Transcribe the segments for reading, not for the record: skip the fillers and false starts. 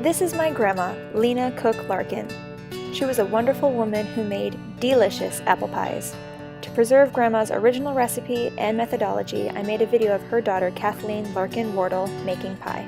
This is my grandma, Lena Cook Larkin. She was a wonderful woman who made delicious apple pies. To preserve Grandma's original recipe and methodology, I made a video of her daughter Kathleen Larkin Wardle making pie.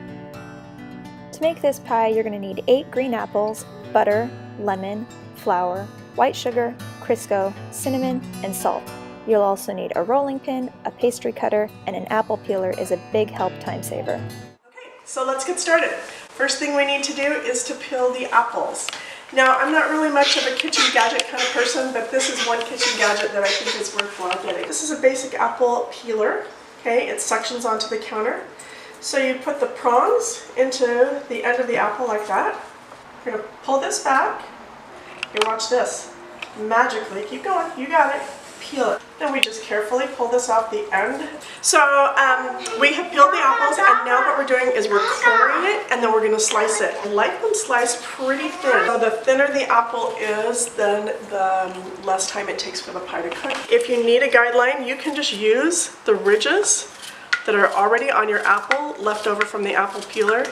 To make this pie, you're going to need 8 green apples, butter, lemon, flour, white sugar, crisco, cinnamon, and salt. You'll also need a rolling pin, a pastry cutter, and an apple peeler is a big help time saver. Okay, so let's get started. First thing we need to do is to peel the apples. Now, I'm not really much of a kitchen gadget kind of person, but this is one kitchen gadget that I think is worthwhile getting. This is a basic apple peeler. Okay, it suctions onto the counter. So you put the prongs into the end of the apple like that. You're going to pull this back. Okay, watch this. Magically, keep going, you got it. Peel it. Then we just carefully pull this off the end. So we have peeled the apples, and now what we're doing is we're coring it, and then we're going to slice it. I like them sliced pretty thin. So the thinner the apple is, then the less time it takes for the pie to cook. If you need a guideline, you can just use the ridges that are already on your apple, left over from the apple peeler.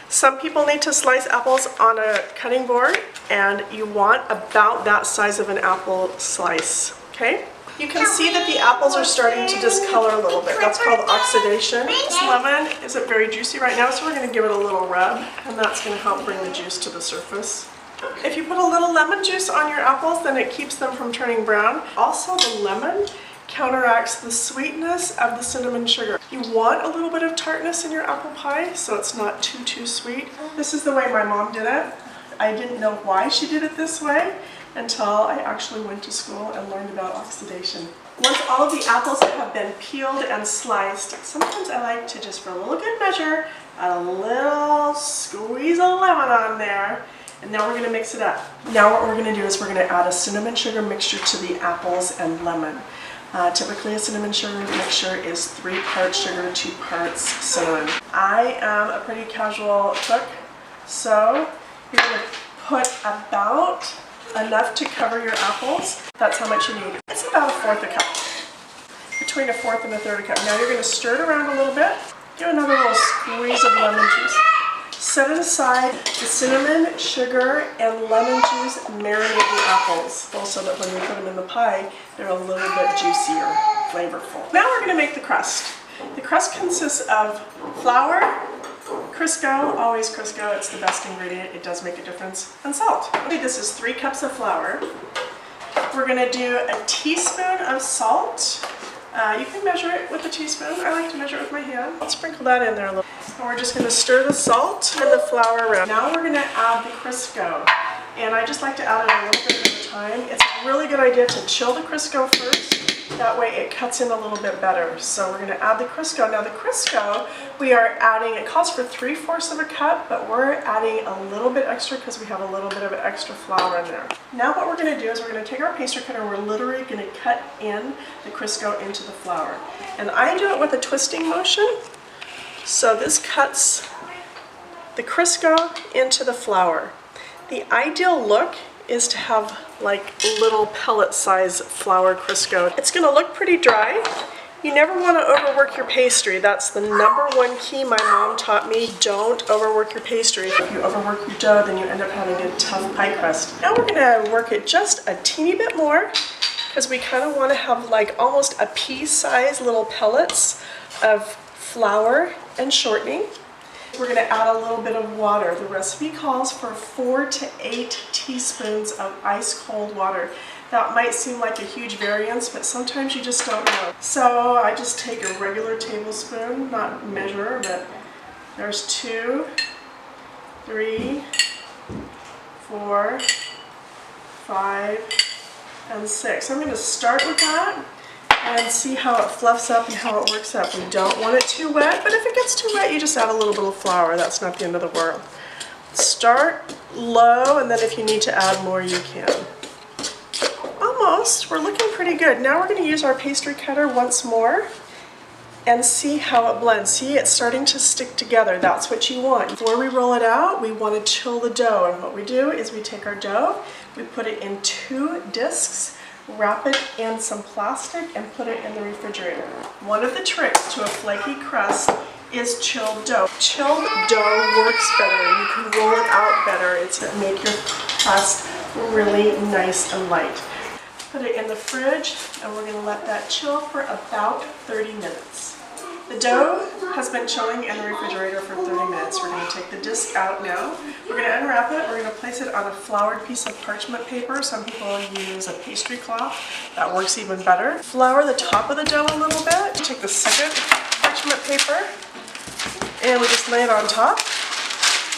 Some people need to slice apples on a cutting board, and you want about that size of an apple slice, okay? You can see that the apples are starting to discolor a little bit. That's called oxidation. This lemon isn't very juicy right now, so we're going to give it a little rub, and that's going to help bring the juice to the surface. If you put a little lemon juice on your apples, then it keeps them from turning brown. Also, the lemon counteracts the sweetness of the cinnamon sugar. You want a little bit of tartness in your apple pie, so it's not too sweet. This is the way my mom did it. I didn't know why she did it this way until I actually went to school and learned about oxidation. Once all of the apples have been peeled and sliced, sometimes I like to just, for a little good measure, add a little squeeze of lemon on there. And now we're going to mix it up. Now what we're going to do is we're going to add a cinnamon sugar mixture to the apples and lemon. Typically a cinnamon sugar mixture is 3 parts sugar, 2 parts cinnamon. I am a pretty casual cook, so you're going to put about enough to cover your apples. That's how much you need. It's about 1/4 a cup. Between 1/4 and 1/3 cup. Now you're going to stir it around a little bit. Give another little squeeze of lemon juice. Set it aside. The cinnamon, sugar, and lemon juice marinate the apples, so that when we put them in the pie, they're a little bit juicier, flavorful. Now we're going to make the crust. The crust consists of flour, crisco, always crisco, it's the best ingredient, it does make a difference, and salt. Okay, this is 3 cups of flour. We're going to do a teaspoon of salt. You can measure it with a teaspoon. I like to measure it with my hand. I'll sprinkle that in there a little. And we're just going to stir the salt and the flour around. Now we're going to add the crisco. And I just like to add it a little bit at a time. It's a really good idea to chill the crisco first. That way it cuts in a little bit better. So we're going to add the crisco. Now the crisco, we are adding, it calls for 3/4 of a cup, but we're adding a little bit extra because we have a little bit of extra flour in there. Now what we're going to do is we're going to take our pastry cutter and we're literally going to cut in the crisco into the flour. And I do it with a twisting motion. So this cuts the crisco into the flour. The ideal look is to have like little pellet size flour crisco. It's going to look pretty dry. You never want to overwork your pastry. That's the #1 key my mom taught me. Don't overwork your pastry. If you overwork your dough, then you end up having a tough pie crust. Now we're going to work it just a teeny bit more because we kind of want to have like almost a pea-sized little pellets of flour and shortening. We're going to add a little bit of water. The recipe calls for 4 to 8 teaspoons of ice cold water. That might seem like a huge variance, but sometimes you just don't know. So I just take a regular tablespoon, not measure, but there's 2, 3, 4, 5, and 6. I'm going to start with that and see how it fluffs up and how it works up. We don't want it too wet, but if it gets too wet, you just add a little bit of flour. That's not the end of the world. Start low, and then if you need to add more, you can. Almost. We're looking pretty good. Now we're going to use our pastry cutter once more and see how it blends. See, it's starting to stick together. That's what you want. Before we roll it out, we want to chill the dough. And what we do is we take our dough, we put it in 2 discs, wrap it in some plastic, and put it in the refrigerator. One of the tricks to a flaky crust is chilled dough. Chilled dough works better. You can roll it out better. It's going to make your crust really nice and light. Put it in the fridge, and we're going to let that chill for about 30 minutes. The dough has been chilling in the refrigerator for 30 minutes. We're going to take the disc out now. We're going to unwrap it. We're going to place it on a floured piece of parchment paper. Some people use a pastry cloth. That works even better. Flour the top of the dough a little bit. Take the second parchment paper, and we just lay it on top.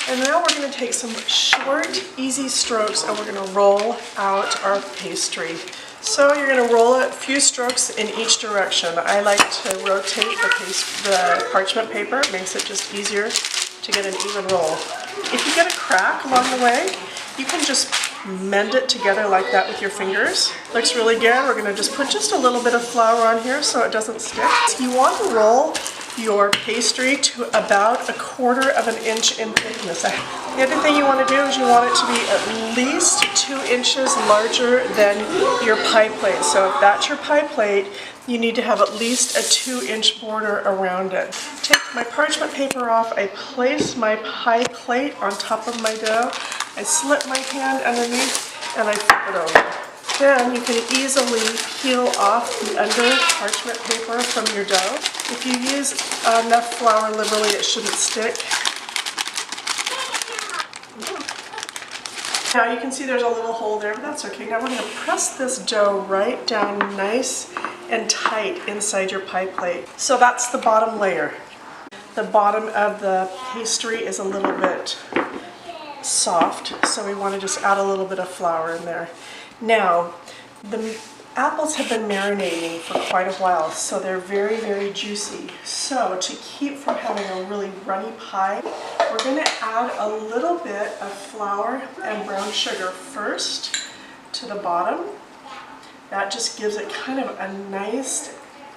And now we're going to take some short, easy strokes, and we're going to roll out our pastry. So you're going to roll it a few strokes in each direction. I like to rotate the parchment paper. It makes it just easier to get an even roll. If you get a crack along the way, you can just mend it together like that with your fingers. Looks really good. We're going to just put just a little bit of flour on here so it doesn't stick. You want to roll your pastry to about 1/4 of an inch in thickness. The other thing you want to do is you want it to be at least 2 inches larger than your pie plate. So if that's your pie plate, you need to have at least a 2-inch border around it. Take my parchment paper off, I place my pie plate on top of my dough, I slip my hand underneath, and I flip it over. Then you can easily peel off the under parchment paper from your dough. If you use enough flour liberally, it shouldn't stick. Now you can see there's a little hole there, but that's okay. Now we're going to press this dough right down nice and tight inside your pie plate. So that's the bottom layer. The bottom of the pastry is a little bit soft, so we want to just add a little bit of flour in there. Now, the apples have been marinating for quite a while, so they're very, very juicy. So to keep from having a really runny pie, we're going to add a little bit of flour and brown sugar first to the bottom. That just gives it kind of a nice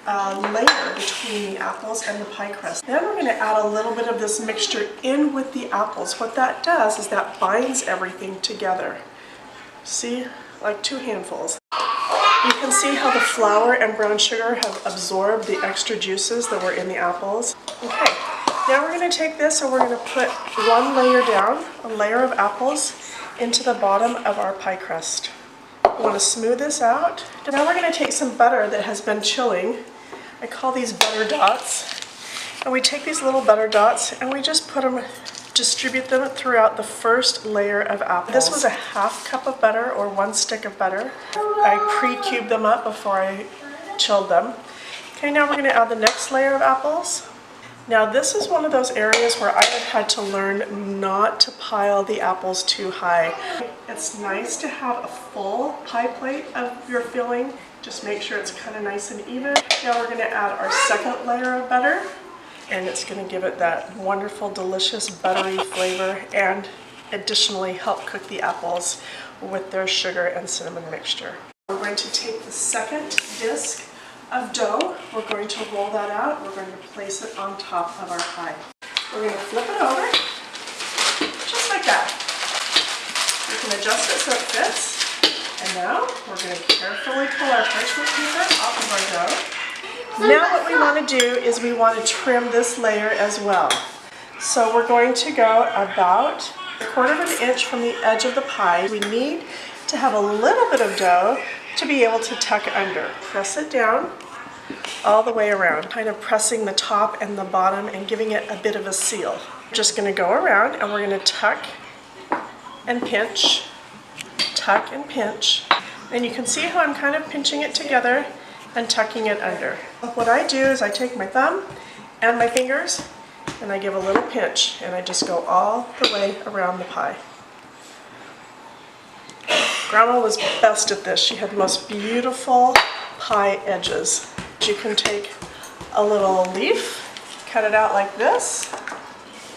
layer between the apples and the pie crust. Then we're going to add a little bit of this mixture in with the apples. What that does is that binds everything together. See? Like 2 handfuls. You can see how the flour and brown sugar have absorbed the extra juices that were in the apples. Okay, now we're going to take this and we're going to put one layer down, a layer of apples, into the bottom of our pie crust. We want to smooth this out. Now we're going to take some butter that has been chilling. I call these butter dots. And we take these little butter dots and we just distribute them throughout the first layer of apples. This was a 1/2 cup of butter or 1 stick of butter. I pre-cubed them up before I chilled them. Okay, now we're going to add the next layer of apples. Now this is one of those areas where I have had to learn not to pile the apples too high. It's nice to have a full pie plate of your filling. Just make sure it's kind of nice and even. Now we're going to add our second layer of butter. And it's going to give it that wonderful, delicious, buttery flavor and additionally help cook the apples with their sugar and cinnamon mixture. We're going to take the second disc of dough, we're going to roll that out, we're going to place it on top of our pie. We're going to flip it over, just like that. You can adjust it so it fits. And now we're going to carefully pull our parchment paper off of our dough. Now what we want to do is we want to trim this layer as well. So we're going to go about 1/4 of an inch from the edge of the pie. We need to have a little bit of dough to be able to tuck under. Press it down all the way around, kind of pressing the top and the bottom and giving it a bit of a seal. We're just going to go around and we're going to tuck and pinch, tuck and pinch. And you can see how I'm kind of pinching it together and tucking it under. What I do is I take my thumb and my fingers and I give a little pinch and I just go all the way around the pie. Grandma was best at this. She had the most beautiful pie edges. You can take a little leaf, cut it out like this,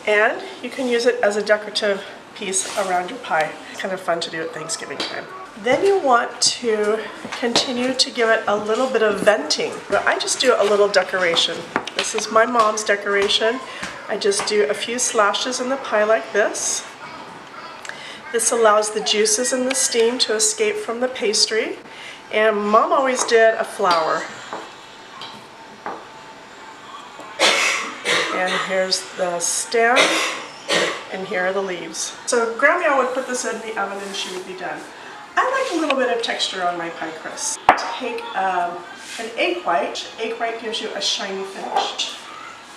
and you can use it as a decorative piece around your pie. Kind of fun to do at Thanksgiving time. Then you want to continue to give it a little bit of venting. But I just do a little decoration. This is my mom's decoration. I just do a few slashes in the pie like this. This allows the juices and the steam to escape from the pastry. And Mom always did a flower. And here's the stem, and here are the leaves. So Grandma would put this in the oven and she would be done. I like a little bit of texture on my pie crust. Take an egg white. Egg white gives you a shiny finish.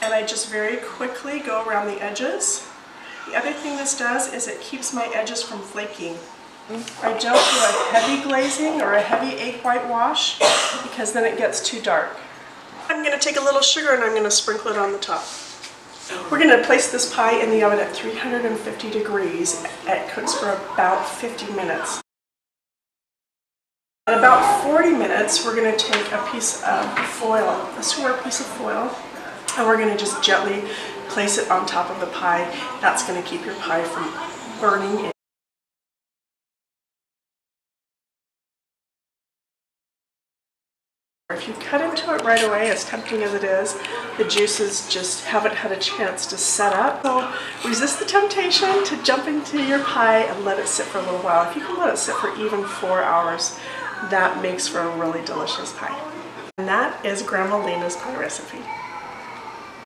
And I just very quickly go around the edges. The other thing this does is it keeps my edges from flaking. I don't do a heavy glazing or a heavy egg white wash because then it gets too dark. I'm going to take a little sugar and I'm going to sprinkle it on the top. We're going to place this pie in the oven at 350 degrees. It cooks for about 50 minutes. At about 40 minutes, we're going to take a piece of foil, a square piece of foil, and we're going to just gently place it on top of the pie. That's going to keep your pie from burning. If you cut into it right away, as tempting as it is, the juices just haven't had a chance to set up. So resist the temptation to jump into your pie and let it sit for a little while. If you can let it sit for even 4 hours, that makes for a really delicious pie. And that is Grandma Lena's pie recipe.